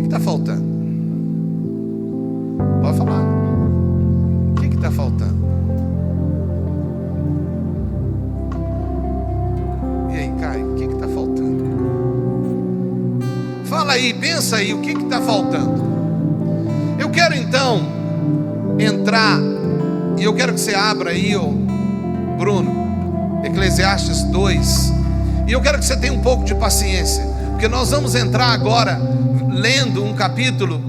está faltando? Pode falar. O que está faltando? E aí, Caio, o que está faltando? Fala aí, pensa aí, o que está faltando? Eu quero então entrar, e eu quero que você abra aí, Bruno, Eclesiastes 2, e eu quero que você tenha um pouco de paciência, porque nós vamos entrar agora lendo um capítulo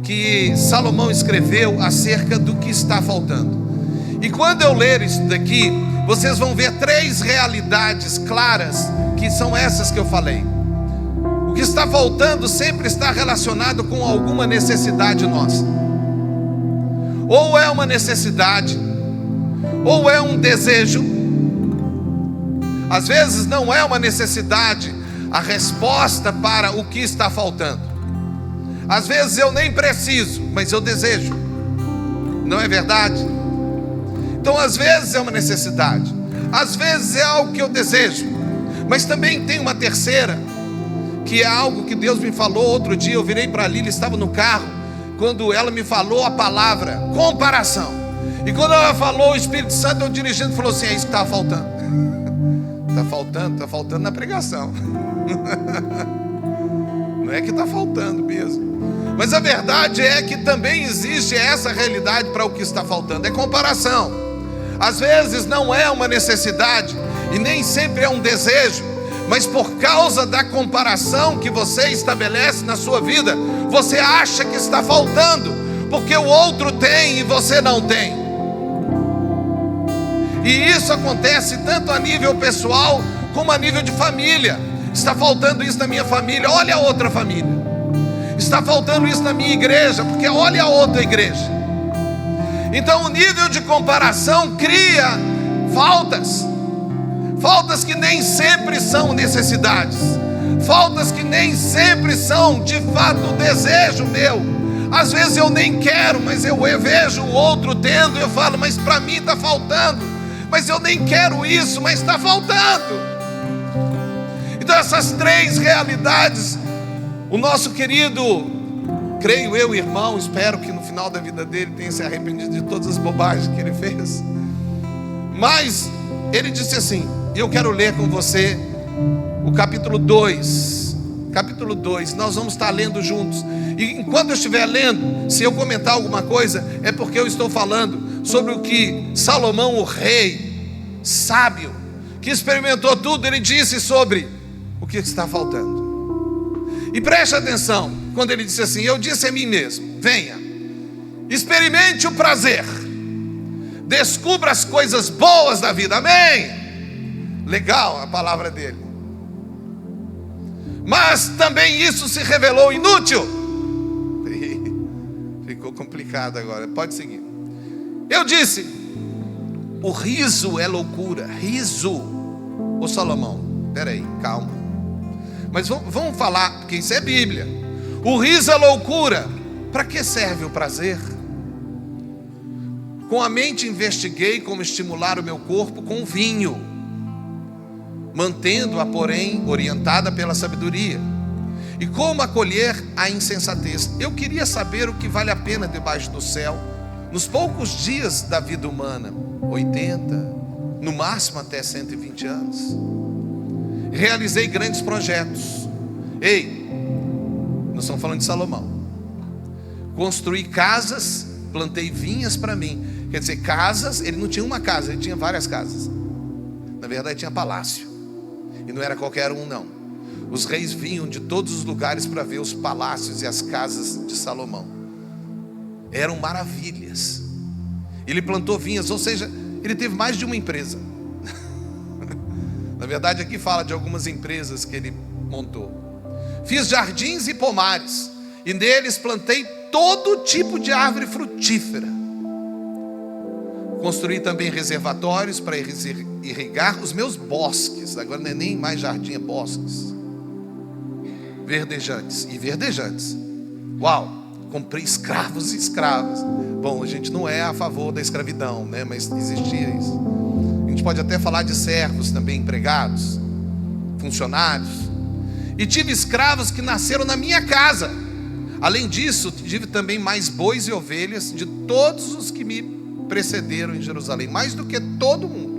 que Salomão escreveu acerca do que está faltando. E quando eu ler isso daqui, vocês vão ver 3 realidades claras, que são essas que eu falei. O que está faltando sempre está relacionado com alguma necessidade nossa. Ou é uma necessidade, ou é um desejo. Às vezes não é uma necessidade a resposta para o que está faltando. Às vezes eu nem preciso, mas eu desejo. Não é verdade? Então às vezes é uma necessidade, às vezes é algo que eu desejo. Mas também tem uma terceira, que é algo que Deus me falou outro dia. Eu virei para a Lília, estava no carro, quando ela me falou a palavra comparação. E quando ela falou, o Espírito Santo, eu dirigindo, falou assim: é isso que está faltando. Está faltando na pregação. Não é que está faltando mesmo, mas a verdade é que também existe essa realidade para o que está faltando, é comparação. Às vezes não é uma necessidade e nem sempre é um desejo, mas por causa da comparação que você estabelece na sua vida, você acha que está faltando, porque o outro tem e você não tem. E isso acontece tanto a nível pessoal como a nível de família. Está faltando isso na minha família, olha a outra família. Está faltando isso na minha igreja, porque olha a outra igreja. Então o nível de comparação cria faltas. Faltas que nem sempre são necessidades. Faltas que nem sempre são de fato desejo meu. Às vezes eu nem quero, mas eu vejo o outro tendo e eu falo: mas para mim está faltando. Mas eu nem quero isso, mas está faltando. Então essas 3 realidades, o nosso querido, creio eu, irmão, espero que no final da vida dele tenha se arrependido de todas as bobagens que ele fez. Mas ele disse assim, e eu quero ler com você o capítulo 2. Capítulo 2, nós vamos estar lendo juntos. E enquanto eu estiver lendo, se eu comentar alguma coisa, é porque eu estou falando sobre o que Salomão, o rei sábio, que experimentou tudo, ele disse sobre o que está faltando. E preste atenção, quando ele disse assim: eu disse a mim mesmo, venha, experimente o prazer, descubra as coisas boas da vida. Amém? Legal a palavra dele. Mas também isso se revelou inútil. Ficou complicado agora, pode seguir. Eu disse: o riso é loucura. Riso. Ô Salomão, peraí, calma. Mas vamos falar, porque isso é Bíblia. O riso é loucura. Para que serve o prazer? Com a mente investiguei como estimular o meu corpo com vinho, mantendo-a, porém, orientada pela sabedoria. E como acolher a insensatez? Eu queria saber o que vale a pena debaixo do céu, nos poucos dias da vida humana, 80, no máximo até 120 anos. Realizei grandes projetos. Ei, nós estamos falando de Salomão. Construí casas, plantei vinhas para mim. Quer dizer, casas, ele não tinha uma casa, ele tinha várias casas. Na verdade tinha palácio. E não era qualquer um não. Os reis vinham de todos os lugares para ver os palácios e as casas de Salomão. Eram maravilhas. Ele plantou vinhas, ou seja, ele teve mais de uma empresa. Na verdade aqui fala de algumas empresas que ele montou. Fiz jardins e pomares, e neles plantei todo tipo de árvore frutífera. Construí também reservatórios para irrigar os meus bosques. Agora não é nem mais jardim, é bosques verdejantes e verdejantes. Uau, comprei escravos e escravas. Bom, a gente não é a favor da escravidão, né? Mas existia isso. A gente pode até falar de servos também, empregados, funcionários. E tive escravos que nasceram na minha casa. Além disso, tive também mais bois e ovelhas de todos os que me precederam em Jerusalém, mais do que todo mundo.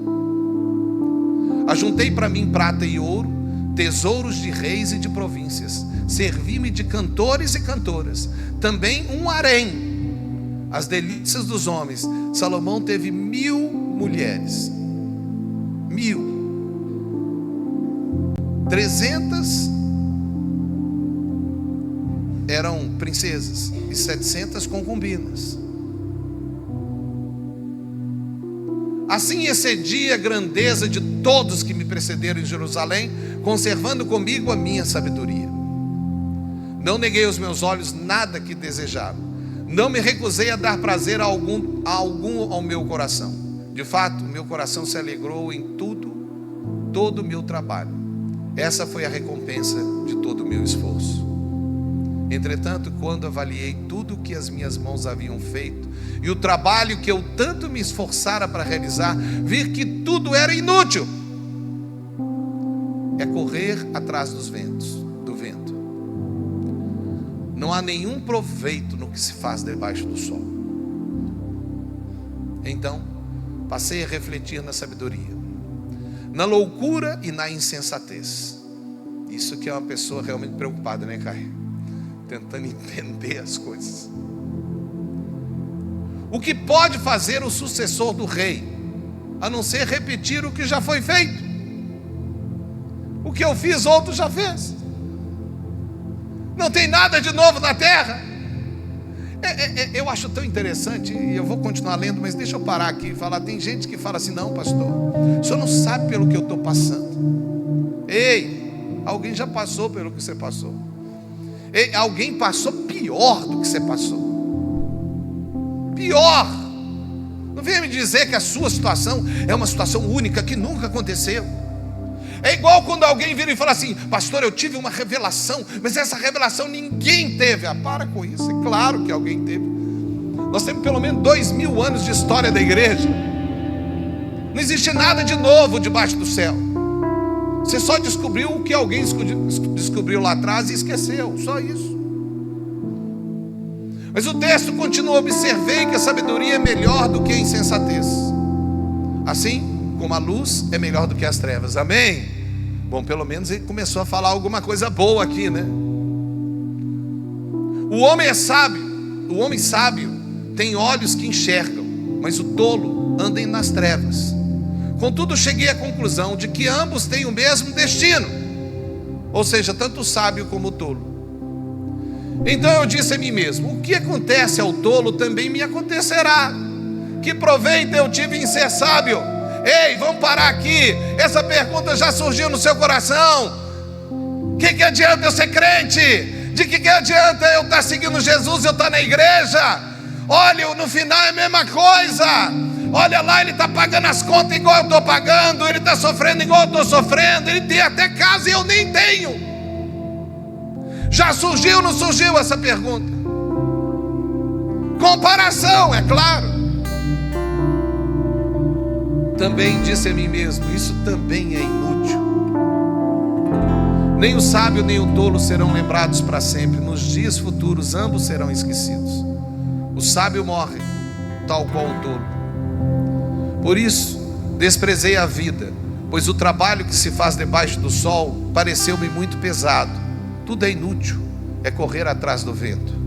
Ajuntei para mim prata e ouro, tesouros de reis e de províncias. Servi-me de cantores e cantoras, também um harém, as delícias dos homens. Salomão teve 1000 mulheres, 300 eram princesas e 700 concubinas. Assim excedi a grandeza de todos que me precederam em Jerusalém, conservando comigo a minha sabedoria. Não neguei aos meus olhos nada que desejava. Não me recusei a dar prazer algum ao meu coração. De fato, meu coração se alegrou em todo o meu trabalho. Essa foi a recompensa de todo o meu esforço. Entretanto, quando avaliei tudo o que as minhas mãos haviam feito e o trabalho que eu tanto me esforçara para realizar, vi que tudo era inútil. É correr atrás do vento. Não há nenhum proveito no que se faz debaixo do sol. Então, passei a refletir na sabedoria, na loucura e na insensatez. Isso que é uma pessoa realmente preocupada, né, Caio? Tentando entender as coisas. O que pode fazer o sucessor do rei, a não ser repetir o que já foi feito? O que eu fiz, outro já fez. Não tem nada de novo na terra. Eu acho tão interessante, e eu vou continuar lendo, mas deixa eu parar aqui e falar. Tem gente que fala assim: não, pastor, o senhor não sabe pelo que eu estou passando. Ei, alguém já passou pelo que você passou. Ei, alguém passou pior do que você passou. Pior. Não venha me dizer que a sua situação é uma situação única, que nunca aconteceu. É igual quando alguém vira e fala assim: pastor, eu tive uma revelação, mas essa revelação ninguém teve. Ah, para com isso, é claro que alguém teve. Nós temos pelo menos 2000 anos de história da igreja. Não existe nada de novo debaixo do céu. Você só descobriu o que alguém descobriu lá atrás e esqueceu, só isso. Mas o texto continua: observei que a sabedoria é melhor do que a insensatez, assim como a luz é melhor do que as trevas. Amém? Bom, pelo menos ele começou a falar alguma coisa boa aqui, né? O homem é sábio. O homem sábio tem olhos que enxergam, mas o tolo anda nas trevas. Contudo, cheguei à conclusão de que ambos têm o mesmo destino, ou seja, tanto o sábio como o tolo. Então eu disse a mim mesmo: o que acontece ao tolo também me acontecerá. Que proveito eu tive em ser sábio? Ei, vamos parar aqui. Essa pergunta já surgiu no seu coração. O que adianta eu ser crente? De que adianta eu estar seguindo Jesus e eu estar na igreja? Olha, no final é a mesma coisa. Olha lá, ele está pagando as contas igual eu estou pagando, ele está sofrendo igual eu estou sofrendo, ele tem até casa e eu nem tenho. Já surgiu ou não surgiu essa pergunta? Comparação, é claro. Também disse a mim mesmo: isso também é inútil. Nem o sábio nem o tolo serão lembrados para sempre. Nos dias futuros ambos serão esquecidos. O sábio morre, tal qual o tolo. Por isso desprezei a vida, pois o trabalho que se faz debaixo do sol pareceu-me muito pesado. Tudo é inútil, é correr atrás do vento.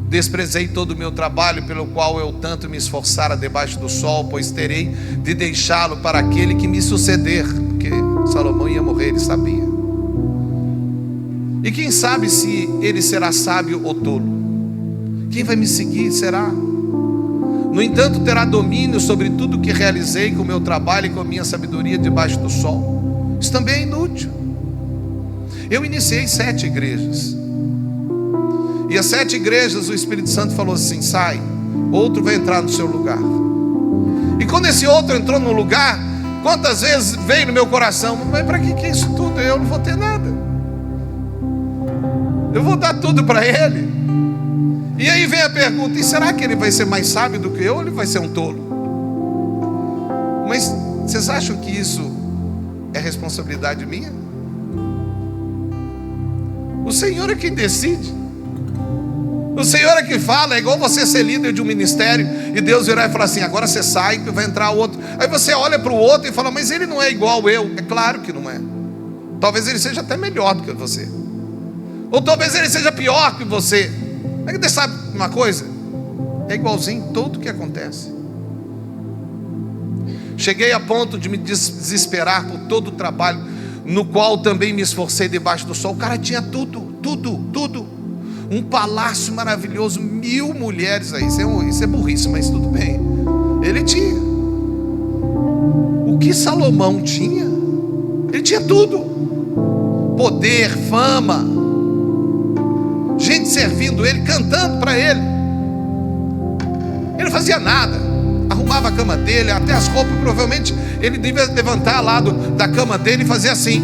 Desprezei todo o meu trabalho, pelo qual eu tanto me esforçara debaixo do sol, pois terei de deixá-lo para aquele que me suceder, porque Salomão ia morrer, ele sabia. E quem sabe se ele será sábio ou tolo? Quem vai me seguir será. No entanto, terá domínio sobre tudo que realizei com o meu trabalho e com a minha sabedoria debaixo do sol. Isso também é inútil. Eu iniciei 7 igrejas. E as 7 igrejas, o Espírito Santo falou assim: sai, outro vai entrar no seu lugar. E quando esse outro entrou no lugar, quantas vezes veio no meu coração: mas para que é isso tudo? Eu não vou ter nada. Eu vou dar tudo para ele. E aí vem a pergunta: e será que ele vai ser mais sábio do que eu, ou ele vai ser um tolo? Mas vocês acham que isso é responsabilidade minha? O Senhor é quem decide. O Senhor é que fala. É igual você ser líder de um ministério e Deus virar e falar assim: agora você sai e vai entrar outro. Aí você olha para o outro e fala: mas ele não é igual eu. É claro que não é. Talvez ele seja até melhor do que você, ou talvez ele seja pior que você. Mas você sabe uma coisa? É igualzinho tudo que acontece. Cheguei a ponto de me desesperar por todo o trabalho no qual também me esforcei debaixo do sol. O cara tinha tudo. Um palácio maravilhoso, 1000 mulheres aí. Isso é burrice, mas tudo bem. Ele tinha. O que Salomão tinha? Ele tinha tudo. Poder, fama, gente servindo ele, cantando para ele. Ele não fazia nada. Arrumava a cama dele, até as roupas. Provavelmente ele devia levantar lá da cama dele e fazer assim.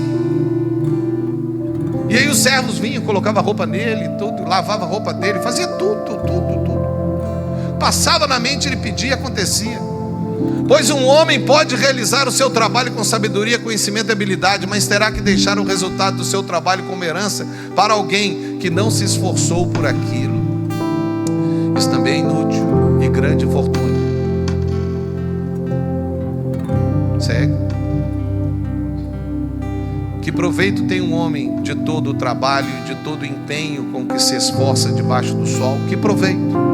E aí os servos vinham, colocavam a roupa nele, tudo, lavava a roupa dele, fazia tudo. Passava na mente, ele pedia e acontecia. Pois um homem pode realizar o seu trabalho com sabedoria, conhecimento e habilidade, mas terá que deixar o resultado do seu trabalho como herança para alguém que não se esforçou por aquilo. Isso também é inútil e grande fortuna. Segue. Que proveito tem um homem de todo o trabalho e de todo o empenho com que se esforça debaixo do sol? Que proveito?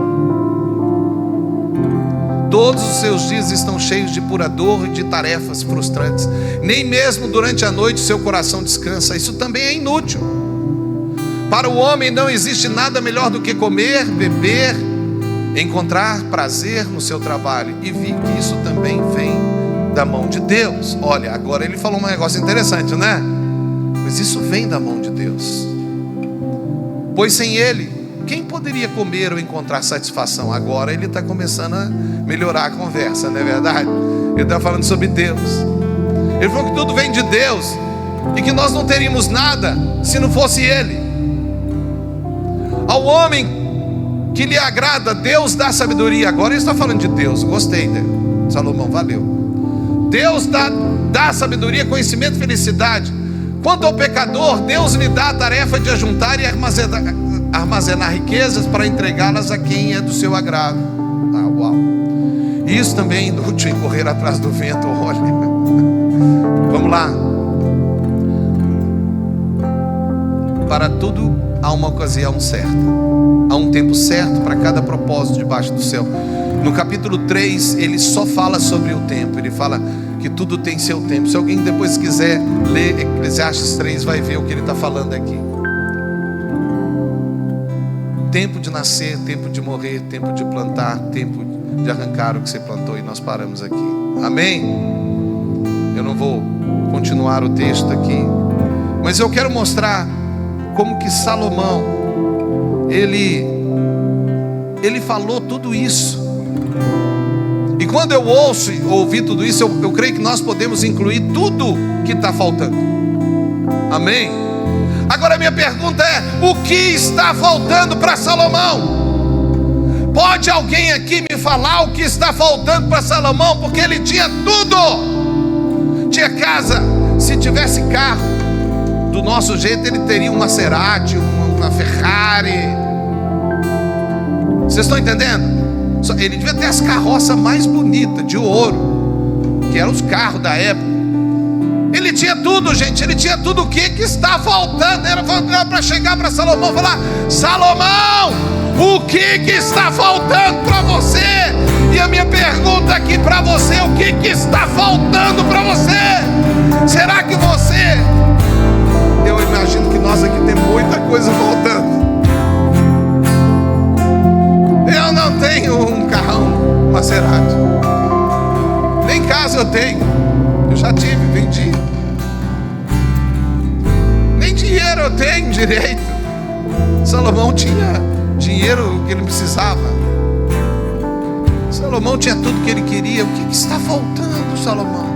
Todos os seus dias estão cheios de pura dor e de tarefas frustrantes. Nem mesmo durante a noite seu coração descansa. Isso também é inútil. Para o homem não existe nada melhor do que comer, beber, encontrar prazer no seu trabalho. E vi que isso também vem da mão de Deus. Olha, agora ele falou um negócio interessante, né? Mas isso vem da mão de Deus. Pois sem ele, quem poderia comer ou encontrar satisfação? Agora ele está começando a melhorar a conversa, não é verdade? Ele está falando sobre Deus. Ele falou que tudo vem de Deus e que nós não teríamos nada se não fosse Ele. Ao homem que lhe agrada, Deus dá sabedoria. Agora ele está falando de Deus. Gostei, né? Salomão, valeu. Deus dá sabedoria, conhecimento e felicidade. Quanto ao pecador, Deus lhe dá a tarefa de ajuntar e armazenar riquezas para entregá-las a quem é do seu agrado. Uau. Isso também é inútil em correr atrás do vento. Olha. Vamos lá. Para tudo há uma ocasião certa. Há um tempo certo para cada propósito debaixo do céu. No capítulo 3, ele só fala sobre o tempo. Ele fala que tudo tem seu tempo. Se alguém depois quiser ler Eclesiastes 3, vai ver o que ele está falando aqui. Tempo de nascer, tempo de morrer, tempo de plantar, tempo de arrancar o que você plantou. E nós paramos aqui. Amém? Eu não vou continuar o texto aqui, mas eu quero mostrar como que Salomão ele falou tudo isso. E quando eu ouvi tudo isso, eu creio que nós podemos incluir tudo que está faltando. Amém? Agora a minha pergunta é: o que está faltando para Salomão? Pode alguém aqui me falar o que está faltando para Salomão? Porque ele tinha tudo. Tinha casa. Se tivesse carro do nosso jeito, ele teria uma Maserati, uma Ferrari. Vocês estão entendendo? Ele devia ter as carroças mais bonitas, de ouro, que eram os carros da época. Ele tinha tudo, gente. Ele tinha tudo. O que está faltando? Era para chegar para Salomão e falar: Salomão, o que está faltando para você? E a minha pergunta aqui para você: o que está faltando para você? Será que você... Eu imagino que nós aqui temos muita coisa faltando. Eu não tenho um carrão Maserati, nem casa eu tenho. Eu já tive, vendi. Nem dinheiro eu tenho direito. Salomão tinha dinheiro que ele precisava. Salomão tinha tudo que ele queria. O que está faltando, Salomão?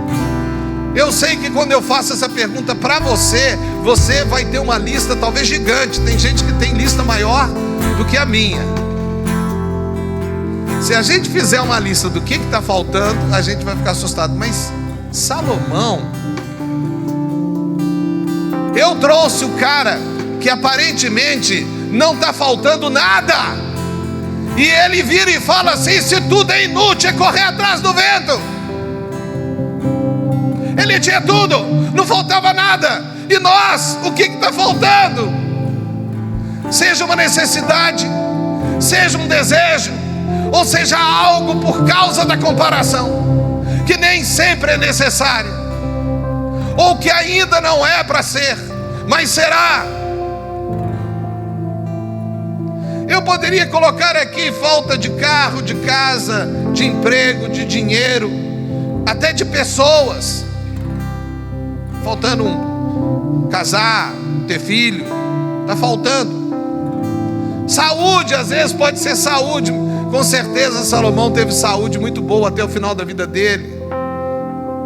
Eu sei que quando eu faço essa pergunta para você, você vai ter uma lista talvez gigante. Tem gente que tem lista maior do que a minha. Se a gente fizer uma lista do que está faltando, a gente vai ficar assustado. Mas Salomão, eu trouxe o cara que aparentemente não está faltando nada. E ele vira e fala assim: se tudo é inútil, é correr atrás do vento. Ele tinha tudo, não faltava nada. E nós, o que está faltando? Seja uma necessidade, seja um desejo, ou seja algo por causa da comparação, que nem sempre é necessário, ou que ainda não é para ser, mas será. Eu poderia colocar aqui falta de carro, de casa, de emprego, de dinheiro, até de pessoas. Faltando casar, ter filho, está faltando. Saúde, às vezes pode ser saúde. Com certeza Salomão teve saúde muito boa até o final da vida dele,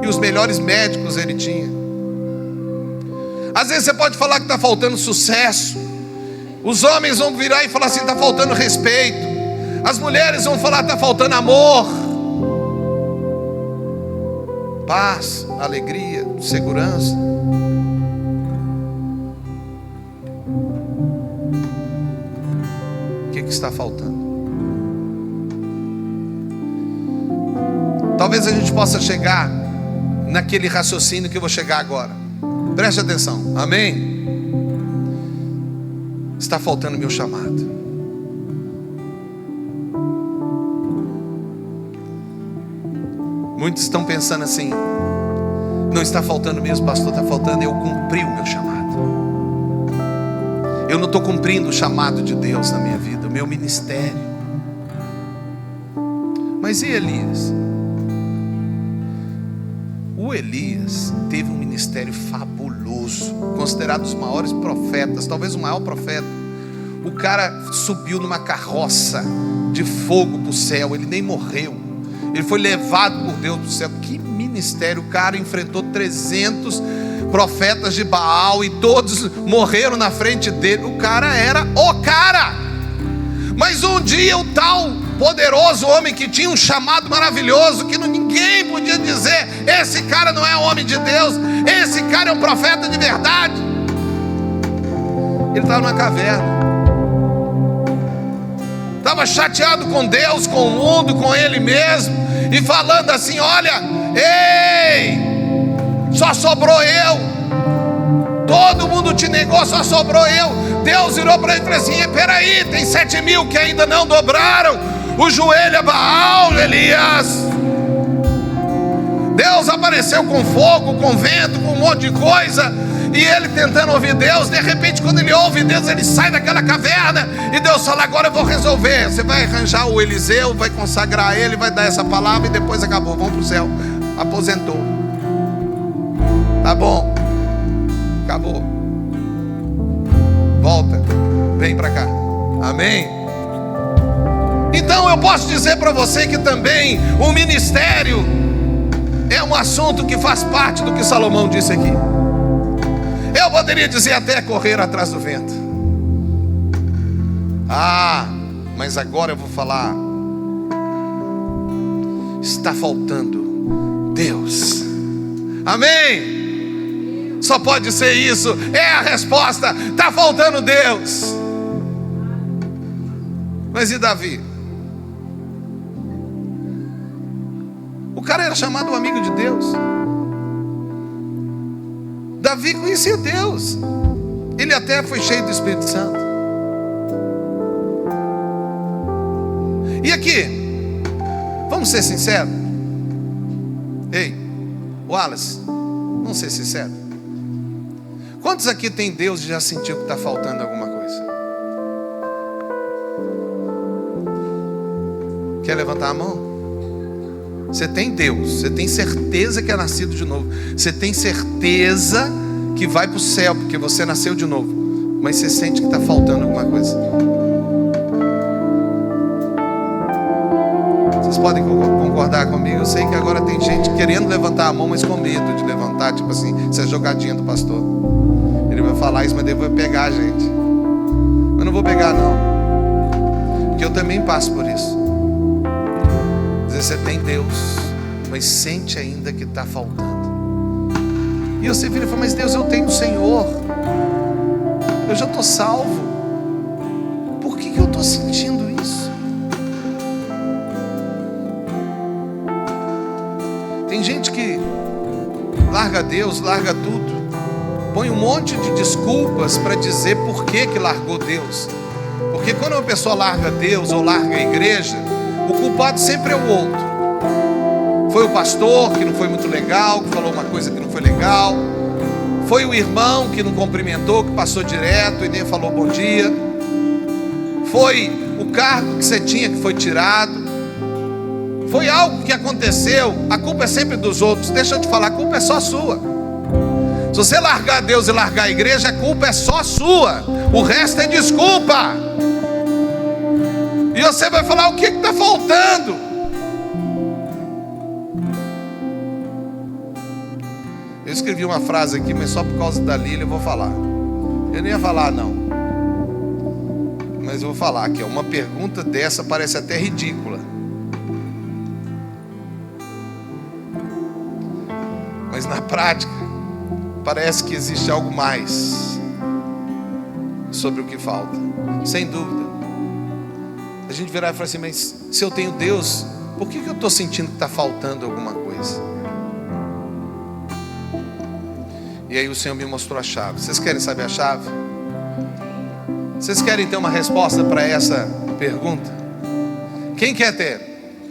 e os melhores médicos ele tinha. Às vezes você pode falar que está faltando sucesso. Os homens vão virar e falar assim: está faltando respeito. As mulheres vão falar: está faltando amor, paz, alegria, segurança. O que está faltando? Talvez a gente possa chegar naquele raciocínio que eu vou chegar agora. Preste atenção, amém? Está faltando meu chamado. Muitos estão pensando assim: não está faltando mesmo, pastor, está faltando eu cumprir o meu chamado. Eu não estou cumprindo o chamado de Deus na minha vida, o meu ministério. Mas e Elias? O Elias teve um ministério fabuloso, considerado um dos maiores profetas, talvez o maior profeta. O cara subiu numa carroça de fogo para o céu, ele nem morreu, ele foi levado por Deus para o céu. Que ministério! O cara enfrentou 300 profetas de Baal e todos morreram na frente dele. O cara era o cara. Mas um dia o tal poderoso homem que tinha um chamado maravilhoso, que ninguém podia dizer: esse cara não é homem de Deus, esse cara é um profeta de verdade. Ele estava numa caverna, estava chateado com Deus, com o mundo, com ele mesmo, e falando assim: olha, ei, só sobrou eu, todo mundo te negou, só sobrou eu. Deus virou para ele e falou assim: peraí, tem 7.000 que ainda não dobraram o joelho a Baal, Elias. Deus apareceu com fogo, com vento, com um monte de coisa, e ele tentando ouvir Deus. De repente, quando ele ouve Deus, ele sai daquela caverna, e Deus fala: agora eu vou resolver. Você vai arranjar o Eliseu, vai consagrar ele, vai dar essa palavra, e depois acabou, vamos para o céu. Aposentou. Tá bom, acabou. Volta, vem para cá. Amém? Então eu posso dizer para você que também o ministério é um assunto que faz parte do que Salomão disse aqui. Eu poderia dizer até correr atrás do vento. Mas agora eu vou falar: está faltando Deus. Amém? Só pode ser isso, é a resposta. Está faltando Deus. Mas e Davi? O cara era chamado um amigo de Deus. Davi conhecia Deus. Ele até foi cheio do Espírito Santo. E aqui, vamos ser sinceros. Ei, Wallace, vamos ser sinceros. Quantos aqui tem Deus e já sentiu que está faltando alguma coisa? Quer levantar a mão? Você tem Deus, você tem certeza que é nascido de novo, você tem certeza que vai para o céu porque você nasceu de novo, mas você sente que está faltando alguma coisa. Vocês podem concordar comigo? Eu sei que agora tem gente querendo levantar a mão, mas com medo de levantar, tipo assim, essa jogadinha do pastor. Ele vai falar isso, mas ele vai pegar a gente. Eu não vou pegar não, porque eu também passo por isso. Às vezes você tem Deus, mas sente ainda que está faltando. E você vira e fala: mas Deus, eu tenho o Senhor, eu já estou salvo, por que eu estou sentindo isso? larga Deus, larga tudo. Põe um monte de desculpas para dizer por que largou Deus. Porque quando uma pessoa larga Deus ou larga a igreja, o culpado sempre é o outro. Foi o pastor que não foi muito legal, que falou uma coisa que não foi legal. Foi o irmão que não cumprimentou, que passou direto e nem falou bom dia. Foi o cargo que você tinha que foi tirado. Foi algo que aconteceu. A culpa é sempre dos outros. Deixa eu te falar, a culpa é só sua. Se você largar Deus e largar a igreja, a culpa é só sua. O resto é desculpa. E você vai falar, o que está faltando? Eu escrevi uma frase aqui, mas só por causa da Lília eu vou falar. Eu nem ia falar não, mas eu vou falar que uma pergunta dessa parece até ridícula, mas na prática parece que existe algo mais sobre o que falta. Sem dúvida, a gente virar e falar assim, mas se eu tenho Deus, por que eu estou sentindo que está faltando alguma coisa? E aí o Senhor me mostrou a chave. Vocês querem saber a chave? Vocês querem ter uma resposta para essa pergunta? Quem quer ter?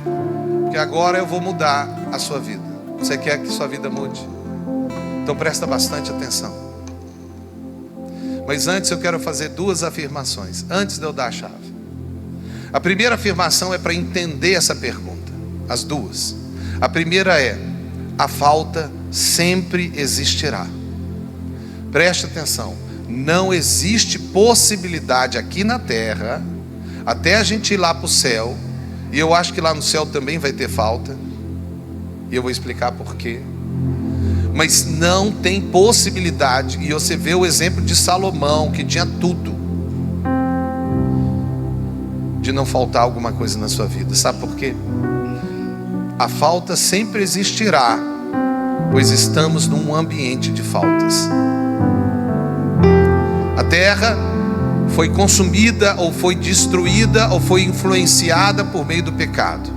Porque agora eu vou mudar a sua vida. Você quer que sua vida mude? Então presta bastante atenção. Mas antes eu quero fazer duas afirmações, antes de eu dar a chave. A primeira afirmação é para entender essa pergunta. As duas. A primeira é: a falta sempre existirá. Preste atenção. Não existe possibilidade aqui na terra, até a gente ir lá para o céu, e eu acho que lá no céu também vai ter falta, e eu vou explicar por quê. Mas não tem possibilidade, e você vê o exemplo de Salomão, que tinha tudo, de não faltar alguma coisa na sua vida. Sabe por quê? A falta sempre existirá, pois estamos num ambiente de faltas. A terra foi consumida, ou foi destruída, ou foi influenciada por meio do pecado.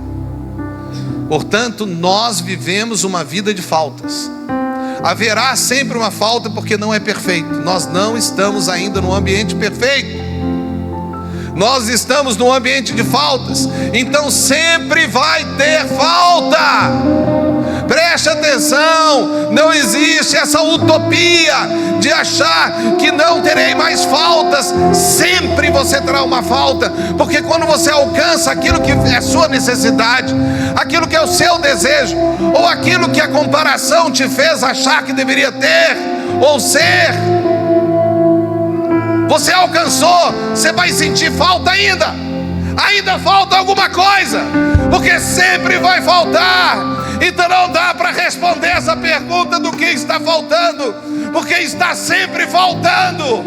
Portanto, nós vivemos uma vida de faltas. Haverá sempre uma falta, porque não é perfeito. Nós não estamos ainda num ambiente perfeito. Nós estamos num ambiente de faltas. Então sempre vai ter falta. Preste atenção, não existe essa utopia de achar que não terei mais faltas. Sempre você terá uma falta, porque quando você alcança aquilo que é sua necessidade, aquilo que é o seu desejo, ou aquilo que a comparação te fez achar que deveria ter ou ser, você alcançou, você vai sentir falta ainda. Ainda falta alguma coisa, porque sempre vai faltar. Então não dá para responder essa pergunta do que está faltando, porque está sempre faltando.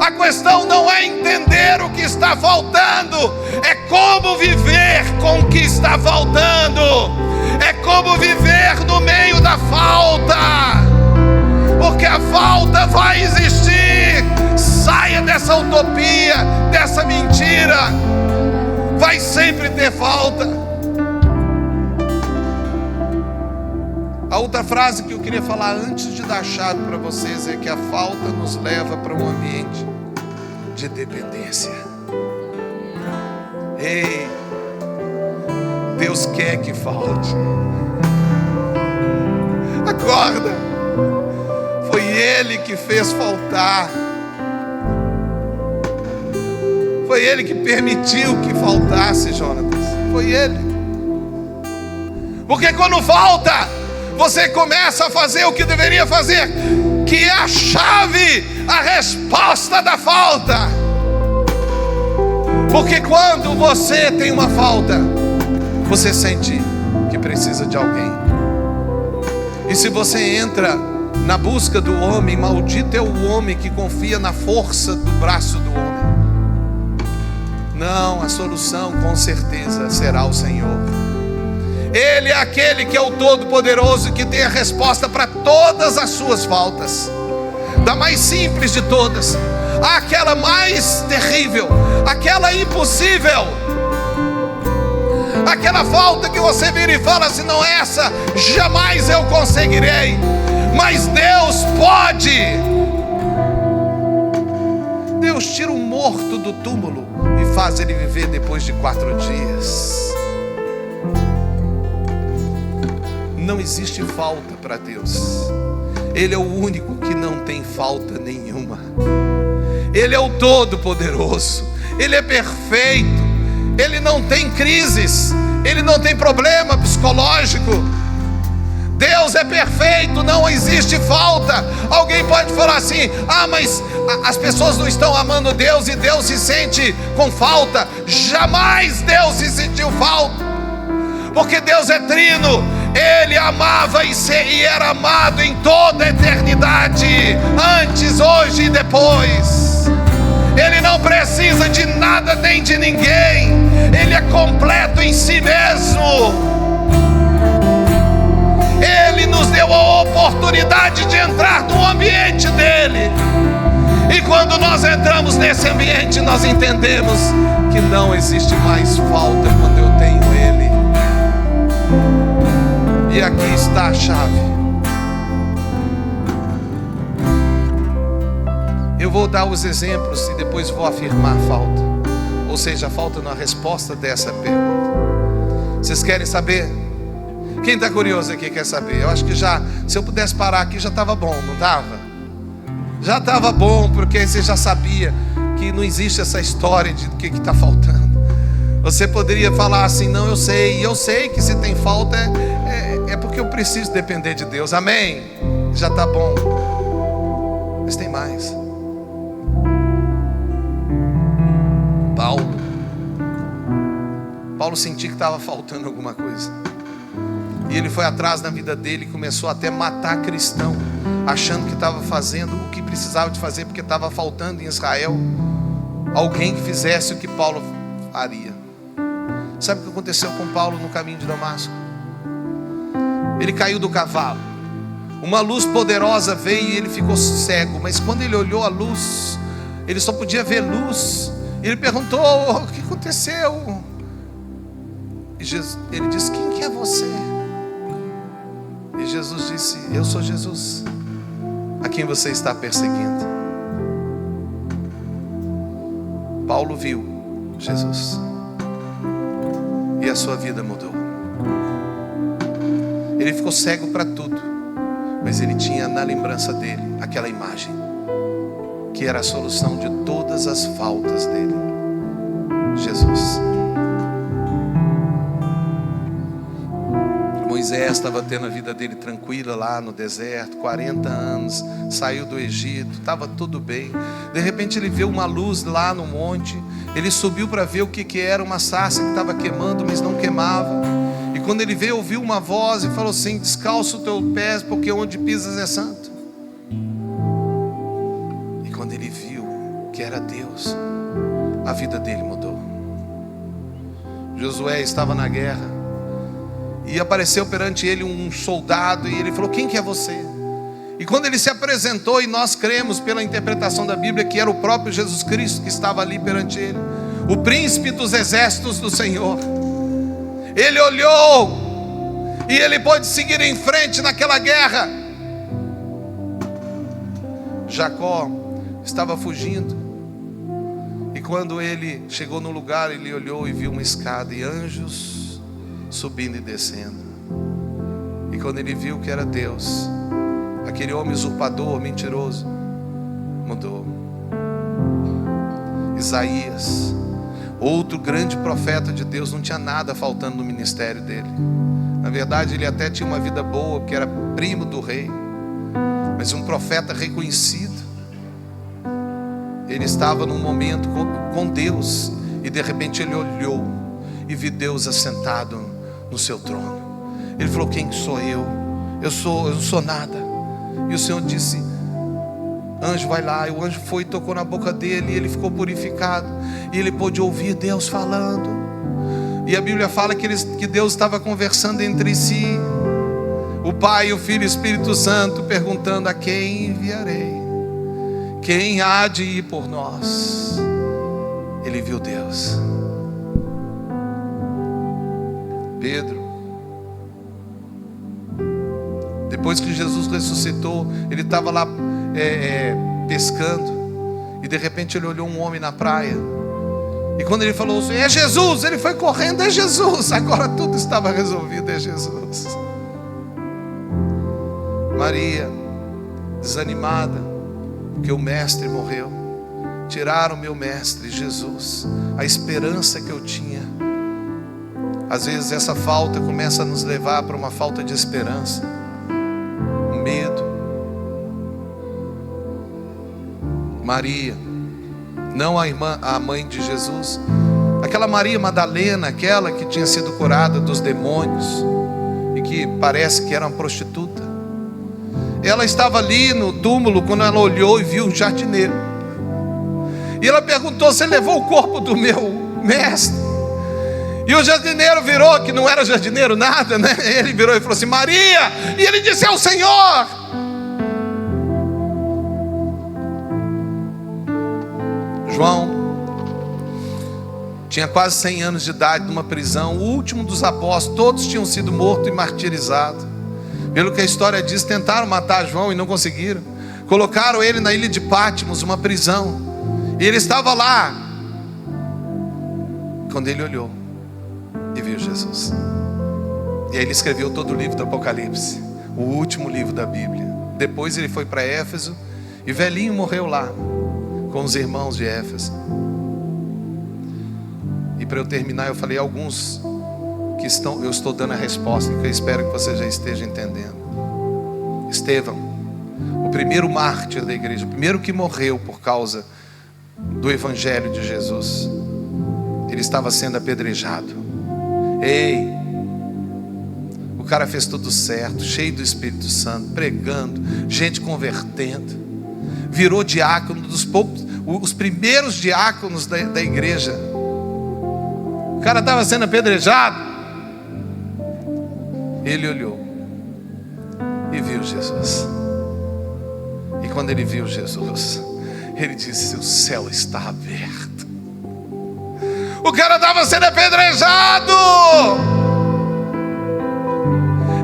A questão não é entender o que está faltando, é como viver com o que está faltando, é como viver no meio da falta, porque a falta vai existir. Saia dessa utopia, dessa mentira. Vai sempre ter falta. A outra frase que eu queria falar antes de dar a chave para vocês é que a falta nos leva para um ambiente de dependência. Ei, Deus quer que falte. Acorda. Foi Ele que fez faltar. Foi Ele que permitiu que faltasse, Jonatas. Foi Ele. Porque quando falta, você começa a fazer o que deveria fazer, que é a chave, a resposta da falta. Porque quando você tem uma falta, você sente que precisa de alguém. E se você entra na busca do homem, maldito é o homem que confia na força do braço do homem. Não, a solução com certeza será o Senhor. Ele é aquele que é o Todo-Poderoso, que tem a resposta para todas as suas faltas, da mais simples de todas àquela mais terrível, aquela impossível, Aquela falta que você vira e fala assim: não, essa jamais eu conseguirei. Mas Deus pode. Deus tira o morto do túmulo e faz ele viver depois de 4 dias. Não existe falta para Deus. Ele é o único que não tem falta nenhuma. Ele é o Todo-Poderoso. Ele é perfeito. Ele não tem crises. Ele não tem problema psicológico. Deus é perfeito, não existe falta. Alguém pode falar assim: ah, mas as pessoas não estão amando Deus e Deus se sente com falta. Jamais Deus se sentiu falta, porque Deus é trino. Ele amava e era amado em toda a eternidade, antes, hoje e depois. Ele não precisa de nada nem de ninguém. Ele é completo em si mesmo. Ele nos deu a oportunidade de entrar no ambiente dele. E quando nós entramos nesse ambiente, nós entendemos que não existe mais falta quando eu tenho ele. E aqui está a chave. Eu vou dar os exemplos e depois vou afirmar a falta. Ou seja, a falta na resposta dessa pergunta. Vocês querem saber? Quem está curioso aqui quer saber? Eu acho que já, se eu pudesse parar aqui, já estava bom, não estava? Já estava bom, porque você já sabia que não existe essa história de o que está faltando. Você poderia falar assim: não, eu sei que se tem falta é porque eu preciso depender de Deus, amém? Já está bom. Mas tem mais. Paulo sentia que estava faltando alguma coisa. E ele foi atrás na vida dele e começou até a matar cristão, achando que estava fazendo o que precisava de fazer, porque estava faltando em Israel alguém que fizesse o que Paulo faria. Sabe o que aconteceu com Paulo no caminho de Damasco? Ele caiu do cavalo. Uma luz poderosa veio e ele ficou cego. Mas quando ele olhou a luz, ele só podia ver luz. Ele perguntou: o que aconteceu? E ele disse: quem que é você? E Jesus disse: eu sou Jesus, a quem você está perseguindo. Paulo viu Jesus e a sua vida mudou. Ele ficou cego para tudo, mas ele tinha na lembrança dele aquela imagem que era a solução de todas as faltas dele: Jesus. Moisés estava tendo a vida dele tranquila lá no deserto, 40 anos, saiu do Egito, estava tudo bem. De repente ele viu uma luz lá no monte. Ele subiu para ver o que era, uma sarça que estava queimando, mas não queimava. E quando ele veio, ouviu uma voz e falou assim: descalça o teu pé, porque onde pisas é santo. E quando ele viu que era Deus, a vida dele mudou. Josué estava na guerra e apareceu perante ele um soldado, e ele falou: quem que é você? E quando ele se apresentou, e nós cremos pela interpretação da Bíblia que era o próprio Jesus Cristo que estava ali perante ele, o príncipe dos exércitos do Senhor, ele olhou e ele pôde seguir em frente naquela guerra. Jacó estava fugindo, e quando ele chegou no lugar, ele olhou e viu uma escada e anjos subindo e descendo. E quando ele viu que era Deus, aquele homem usurpador, mentiroso, mudou. Isaías, outro grande profeta de Deus, não tinha nada faltando no ministério dele. Na verdade, ele até tinha uma vida boa, porque era primo do rei, mas um profeta reconhecido. Ele estava num momento com Deus, e de repente ele olhou e viu Deus assentado no seu trono. Ele falou: quem sou eu? Eu não sou nada. E o Senhor disse: anjo, vai lá. E o anjo foi e tocou na boca dele, e ele ficou purificado, e ele pôde ouvir Deus falando. E a Bíblia fala que Deus estava conversando entre si, o Pai, o Filho e o Espírito Santo, perguntando: a quem enviarei? Quem há de ir por nós? Ele viu Deus. Pedro. Depois que Jesus ressuscitou, ele estava lá pescando, e de repente ele olhou um homem na praia, e quando ele falou assim, é Jesus, ele foi correndo, é Jesus. Agora tudo estava resolvido, é Jesus. Maria, desanimada, porque o mestre morreu. Tiraram meu mestre, Jesus, a esperança que eu tinha. Às vezes essa falta começa a nos levar para uma falta de esperança, um medo. Maria, não a irmã, a mãe de Jesus, aquela Maria Madalena, aquela que tinha sido curada dos demônios e que parece que era uma prostituta. Ela estava ali no túmulo quando ela olhou e viu o jardineiro. E ela perguntou: você levou o corpo do meu mestre? E o jardineiro virou, que não era jardineiro nada, né? Ele virou e falou assim: Maria! E ele disse: é o Senhor! João tinha quase 100 anos de idade, numa prisão, o último dos apóstolos. Todos tinham sido mortos e martirizados. Pelo que a história diz, tentaram matar João e não conseguiram. Colocaram ele na ilha de Patmos, uma prisão. E ele estava lá, quando ele olhou e viu Jesus. E aí ele escreveu todo o livro do Apocalipse, o último livro da Bíblia. Depois ele foi para Éfeso, e velhinho morreu lá, com os irmãos de Éfeso. E para eu terminar, eu falei alguns que eu estou dando a resposta, que eu espero que você já esteja entendendo. Estevão, o primeiro mártir da igreja, o primeiro que morreu por causa do Evangelho de Jesus, ele estava sendo apedrejado. Ei, o cara fez tudo certo, cheio do Espírito Santo, pregando, gente convertendo, virou diácono, os primeiros diáconos da igreja. O cara estava sendo apedrejado. Ele olhou e viu Jesus. E quando ele viu Jesus, ele disse: o céu está aberto. O cara estava sendo apedrejado,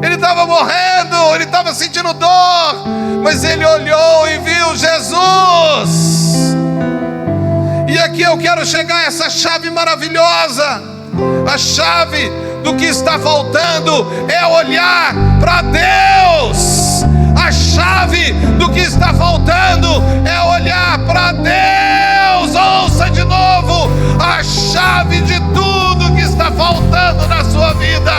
ele estava morrendo, ele estava sentindo dor, mas ele olhou e viu Jesus. E aqui eu quero chegar a essa chave maravilhosa. A chave do que está faltando é olhar para Deus. A chave do que está faltando é olhar para Deus. Ouça de novo: a chave de tudo que está faltando na sua vida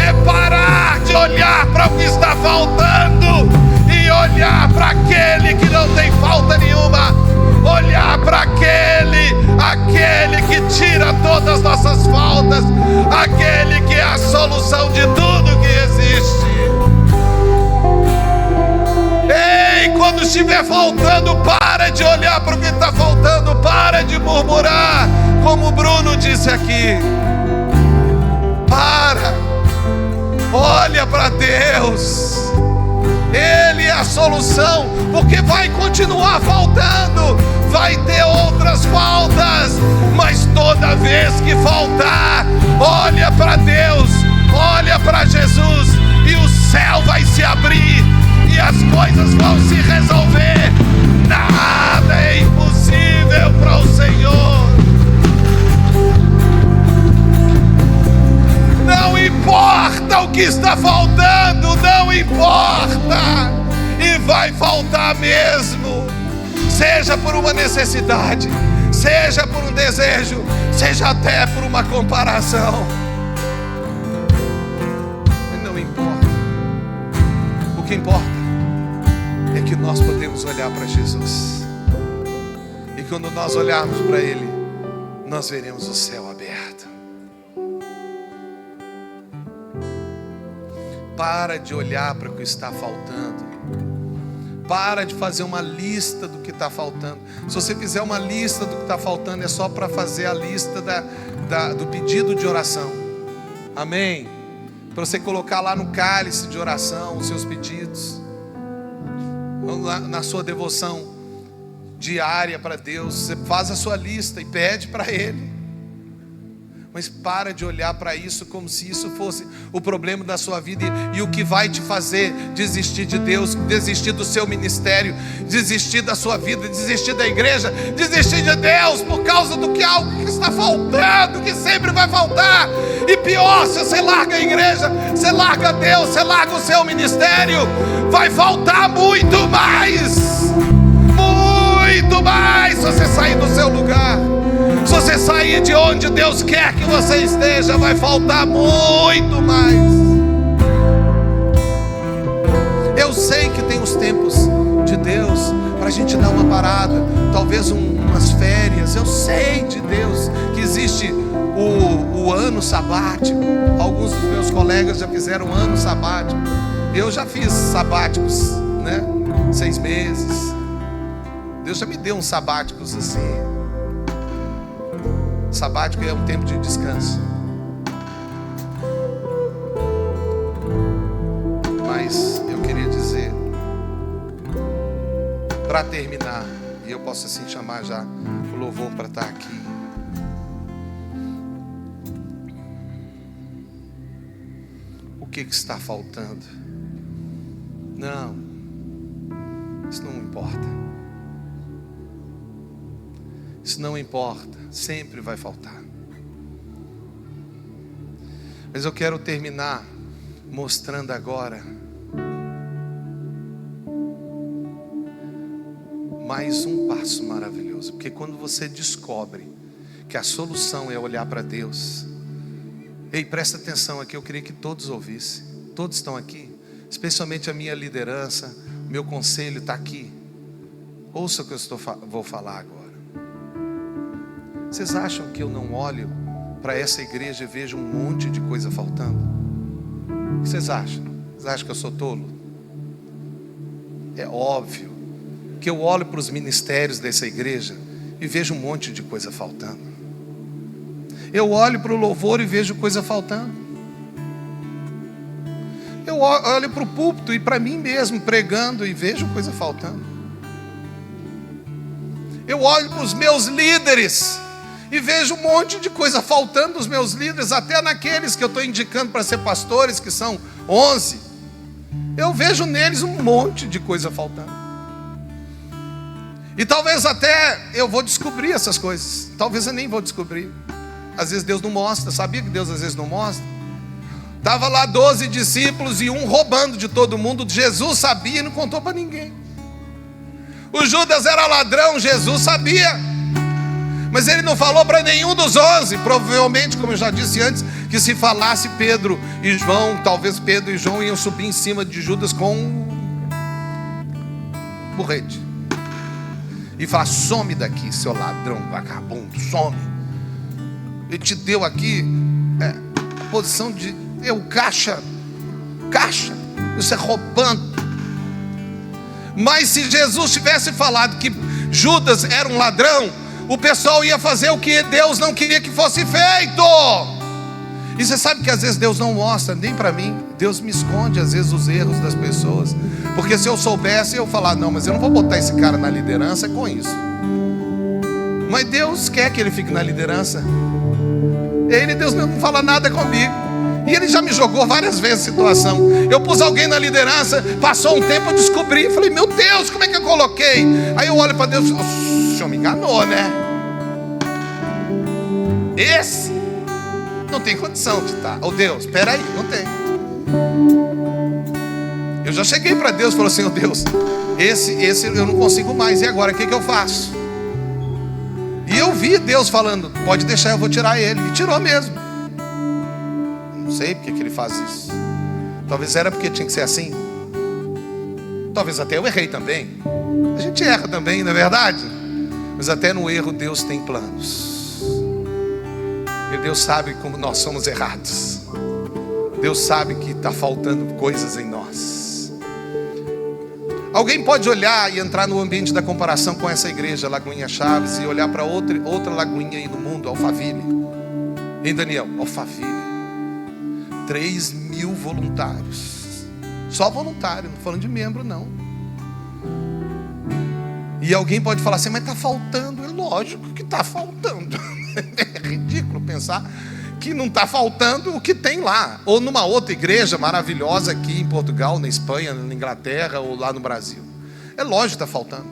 é parar de olhar para o que está faltando e olhar para aquele que não tem falta nenhuma. Olhar para aquele que tira todas as nossas faltas, aquele que é a solução de tudo que existe. Ei, quando estiver faltando, para de olhar para o que está faltando, para de murmurar, como o Bruno disse aqui. Olha para Deus. Ele é a solução, porque vai continuar faltando, vai ter outras faltas, mas toda vez que faltar, olha para Deus, olha para Jesus, e o céu vai se abrir, e as coisas vão se resolver. Nada é impossível para o Senhor. Não importa o que está faltando, não importa, e vai faltar mesmo, seja por uma necessidade, seja por um desejo, seja até por uma comparação. Não importa, o que importa é que nós podemos olhar para Jesus, e quando nós olharmos para Ele, nós veremos o céu aberto. Para de olhar para o que está faltando. Para de fazer uma lista do que está faltando. Se você fizer uma lista do que está faltando, é só para fazer a lista do pedido de oração. Amém? Para você colocar lá no cálice de oração os seus pedidos. Na sua devoção diária para Deus, você faz a sua lista e pede para Ele. Mas para de olhar para isso como se isso fosse o problema da sua vida e o que vai te fazer desistir de Deus, desistir do seu ministério, desistir da sua vida, desistir da igreja, desistir de Deus por causa do que algo que está faltando, que sempre vai faltar. E pior, se você larga a igreja, você larga Deus, você larga o seu ministério, vai faltar muito mais se você sair do seu lugar. Se você sair de onde Deus quer que você esteja, vai faltar muito mais. Eu sei que tem os tempos de Deus para a gente dar uma parada, talvez umas férias. Eu sei de Deus que existe o ano sabático. Alguns dos meus colegas já fizeram ano sabático. Eu já fiz sabáticos, né? 6 meses. Deus já me deu uns sabáticos assim. Sabático é um tempo de descanso. Mas eu queria dizer, para terminar, e eu posso assim chamar já o louvor para estar aqui. O que está faltando? Não, isso não importa. Isso não importa, sempre vai faltar. Mas eu quero terminar mostrando agora mais um passo maravilhoso. Porque quando você descobre que a solução é olhar para Deus. Ei, presta atenção aqui, eu queria que todos ouvissem. Todos estão aqui, especialmente a minha liderança, meu conselho está aqui. Ouça o que eu vou falar agora. Vocês acham que eu não olho para essa igreja e vejo um monte de coisa faltando? O que vocês acham? Vocês acham que eu sou tolo? É óbvio que eu olho para os ministérios dessa igreja e vejo um monte de coisa faltando. Eu olho para o louvor e vejo coisa faltando. Eu olho para o púlpito e para mim mesmo pregando e vejo coisa faltando. Eu olho para os meus líderes e vejo um monte de coisa faltando dos meus líderes, até naqueles que eu estou indicando para ser pastores, que são 11. Eu vejo neles um monte de coisa faltando. E talvez até eu vou descobrir essas coisas. Talvez eu nem vou descobrir. Às vezes Deus não mostra. Sabia que Deus às vezes não mostra? Estava lá 12 discípulos e um roubando de todo mundo. Jesus sabia e não contou para ninguém. O Judas era ladrão, Jesus sabia. Mas ele não falou para nenhum dos 11. Provavelmente, como eu já disse antes, que se falasse Pedro e João, talvez Pedro e João iam subir em cima de Judas com um burrete e falar: some daqui, seu ladrão, vagabundo, some. Ele te deu aqui posição de caixa, você roubando. Mas se Jesus tivesse falado que Judas era um ladrão, o pessoal ia fazer o que Deus não queria que fosse feito. E você sabe que às vezes Deus não mostra nem para mim. Deus me esconde às vezes os erros das pessoas. Porque se eu soubesse, eu falar: não, mas eu não vou botar esse cara na liderança com isso. Mas Deus quer que ele fique na liderança. Deus não fala nada comigo. E Ele já me jogou várias vezes a situação. Eu pus alguém na liderança, passou um tempo, eu descobri. Falei: meu Deus, como é que eu coloquei? Aí eu olho para Deus e falo: o Senhor me enganou, né? Esse não tem condição de estar. Deus, espera aí, não tem. Eu já cheguei para Deus e falei assim: Deus, esse eu não consigo mais. E agora, o que eu faço? E eu vi Deus falando: pode deixar, eu vou tirar ele. E tirou mesmo. Não sei porque que ele faz isso. Talvez era porque tinha que ser assim. Talvez até eu errei também. A gente erra também, não é verdade? Mas até no erro Deus tem planos. E Deus sabe como nós somos errados. Deus sabe que está faltando coisas em nós. Alguém pode olhar e entrar no ambiente da comparação com essa igreja, Lagoinha Chaves, e olhar para outra lagoinha aí no mundo, Alphaville. Em Daniel, Alphaville. 3.000 voluntários. Só voluntário, não falando de membro não. E alguém pode falar assim: mas está faltando. É lógico que está faltando. É ridículo pensar que não está faltando o que tem lá, ou numa outra igreja maravilhosa aqui em Portugal, na Espanha, na Inglaterra ou lá no Brasil. É lógico que está faltando.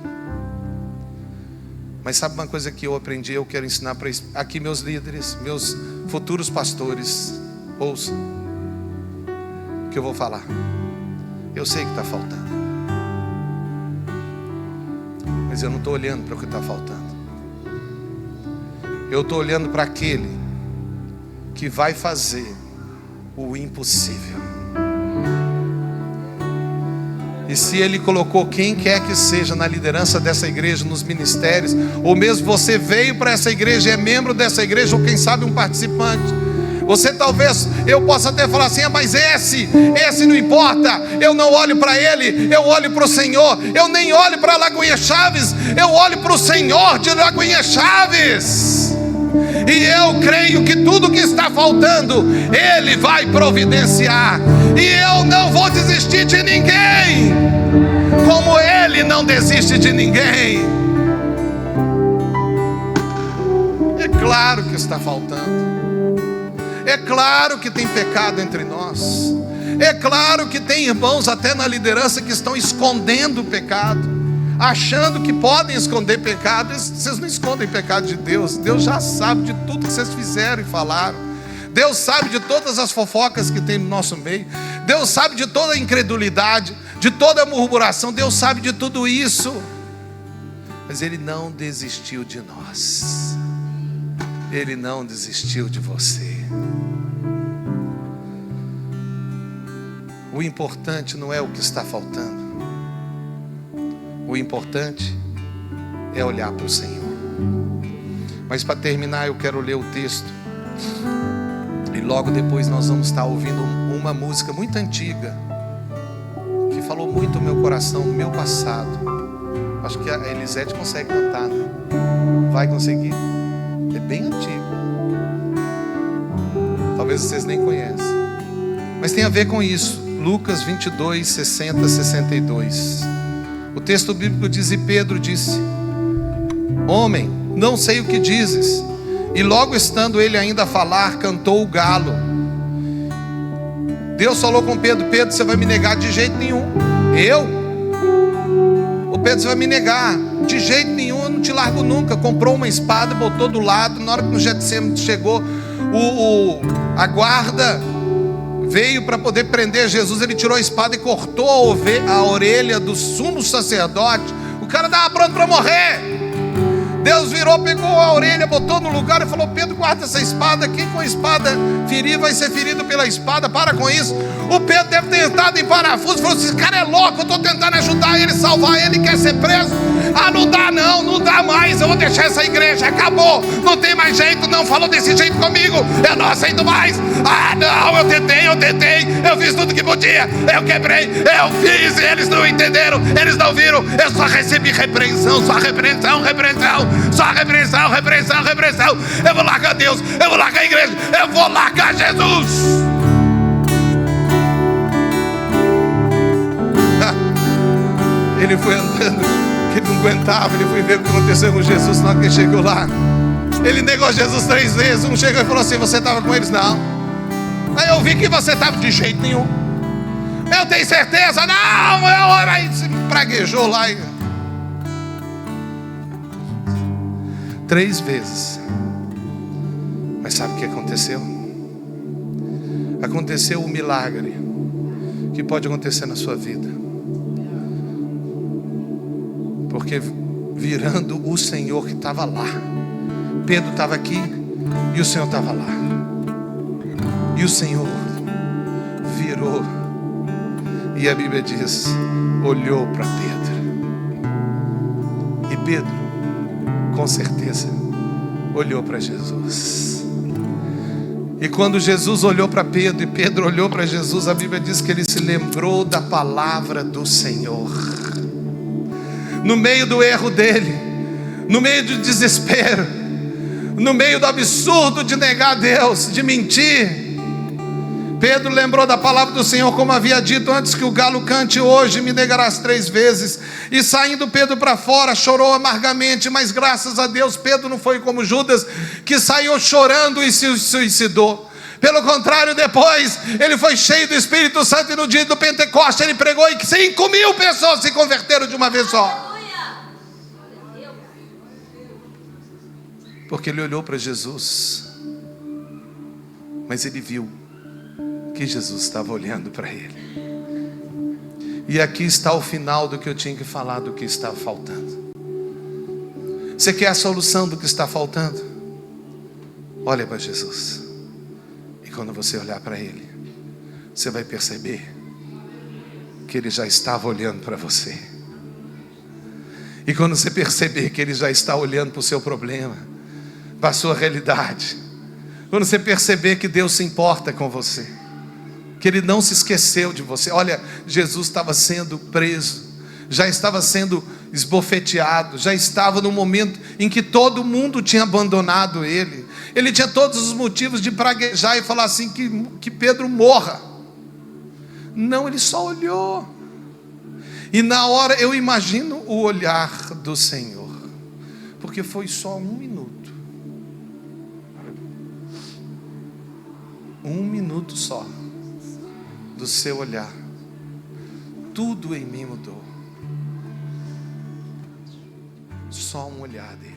Mas sabe uma coisa que eu aprendi, eu quero ensinar para aqui meus líderes, meus futuros pastores, ouçam o que eu vou falar. Eu sei que está faltando, mas eu não estou olhando para o que está faltando. Eu estou olhando para aquele que vai fazer o impossível. E se Ele colocou quem quer que seja na liderança dessa igreja, nos ministérios, ou mesmo você veio para essa igreja e é membro dessa igreja, ou quem sabe um participante, você talvez, eu possa até falar assim, mas esse não importa, eu não olho para ele, eu olho para o Senhor. Eu nem olho para Lagoinha Chaves, eu olho para o Senhor de Lagoinha Chaves. E eu creio que tudo que está faltando, Ele vai providenciar. E eu não vou desistir de ninguém, como Ele não desiste de ninguém. É claro que está faltando. É claro que tem pecado entre nós. É claro que tem irmãos até na liderança que estão escondendo o pecado, achando que podem esconder pecado. Vocês não escondem pecado de Deus. Deus já sabe de tudo que vocês fizeram e falaram. Deus sabe de todas as fofocas que tem no nosso meio. Deus sabe de toda a incredulidade, de toda a murmuração. Deus sabe de tudo isso. Mas Ele não desistiu de nós. Ele não desistiu de você. O importante não é o que está faltando. O importante é olhar para o Senhor. Mas para terminar, eu quero ler o texto. E logo depois nós vamos estar ouvindo uma música muito antiga, que falou muito ao meu coração, no meu passado. Acho que a Elisete consegue cantar, né? Vai conseguir? É bem antigo. Talvez vocês nem conhecem. Mas tem a ver com isso. Lucas 22, 60, 62. O texto bíblico diz: e Pedro disse: homem, não sei o que dizes. E logo estando ele ainda a falar, cantou o galo. Deus falou com Pedro: Pedro, você vai me negar? De jeito nenhum. Eu? O Pedro, você vai me negar? De jeito nenhum, eu não te largo nunca. Comprou uma espada, botou do lado. Na hora que no Getsemane chegou a guarda, veio para poder prender Jesus. Ele tirou a espada e cortou a orelha do sumo sacerdote. O cara estava pronto para morrer. Deus virou, pegou a orelha, botou no lugar e falou: Pedro, guarda essa espada. Quem com a espada ferir vai ser ferido pela espada. Para com isso. O Pedro deve ter entrado em parafuso. Falou: esse cara é louco, eu estou tentando ajudar ele, salvar ele, quer ser preso. Ah, não dá não, não dá mais. Eu vou deixar essa igreja, acabou, não tem mais jeito. Não falou desse jeito comigo, eu não aceito mais. Ah não, eu tentei, eu fiz tudo que podia, eu quebrei, eu fiz, e eles não entenderam, eles não viram. Eu só recebi repreensão, só repreensão. Eu vou largar Deus, eu vou largar a igreja, eu vou largar Jesus. Ele foi andando, que ele não aguentava. Ele foi ver o que aconteceu com Jesus. Na hora que ele chegou lá, ele negou Jesus 3 vezes. Um chegou e falou assim: você estava com eles? Não. Aí eu vi que você estava. De jeito nenhum. Eu tenho certeza. Não, aí se praguejou lá. 3 vezes. Mas sabe o que aconteceu? Aconteceu um milagre que pode acontecer na sua vida. Porque virando o Senhor que estava lá. Pedro estava aqui e o Senhor estava lá. E o Senhor virou. E a Bíblia diz: olhou para Pedro. E Pedro, com certeza, olhou para Jesus. E quando Jesus olhou para Pedro e Pedro olhou para Jesus, a Bíblia diz que ele se lembrou da palavra do Senhor. No meio do erro dele, no meio do desespero, no meio do absurdo de negar Deus, de mentir, Pedro lembrou da palavra do Senhor, como havia dito: antes que o galo cante, hoje me negarás 3 vezes. E saindo Pedro para fora, chorou amargamente. Mas graças a Deus, Pedro não foi como Judas, que saiu chorando e se suicidou. Pelo contrário, depois ele foi cheio do Espírito Santo, e no dia do Pentecostes ele pregou, e 5.000 pessoas se converteram de uma vez só. Porque ele olhou para Jesus, mas ele viu que Jesus estava olhando para ele. E aqui está o final do que eu tinha que falar, do que está faltando. Você quer a solução do que está faltando? Olha para Jesus. E quando você olhar para Ele, você vai perceber que Ele já estava olhando para você. E quando você perceber que Ele já está olhando para o seu problema, para a sua realidade, quando você perceber que Deus se importa com você, que Ele não se esqueceu de você. Olha, Jesus estava sendo preso, já estava sendo esbofeteado, já estava no momento em que todo mundo tinha abandonado Ele. Ele tinha todos os motivos de praguejar e falar assim, que Pedro morra. Não, ele só olhou. E na hora, eu imagino o olhar do Senhor, porque foi só 1 minuto. 1 minuto só do seu olhar, tudo em mim mudou. Só um olhar dele.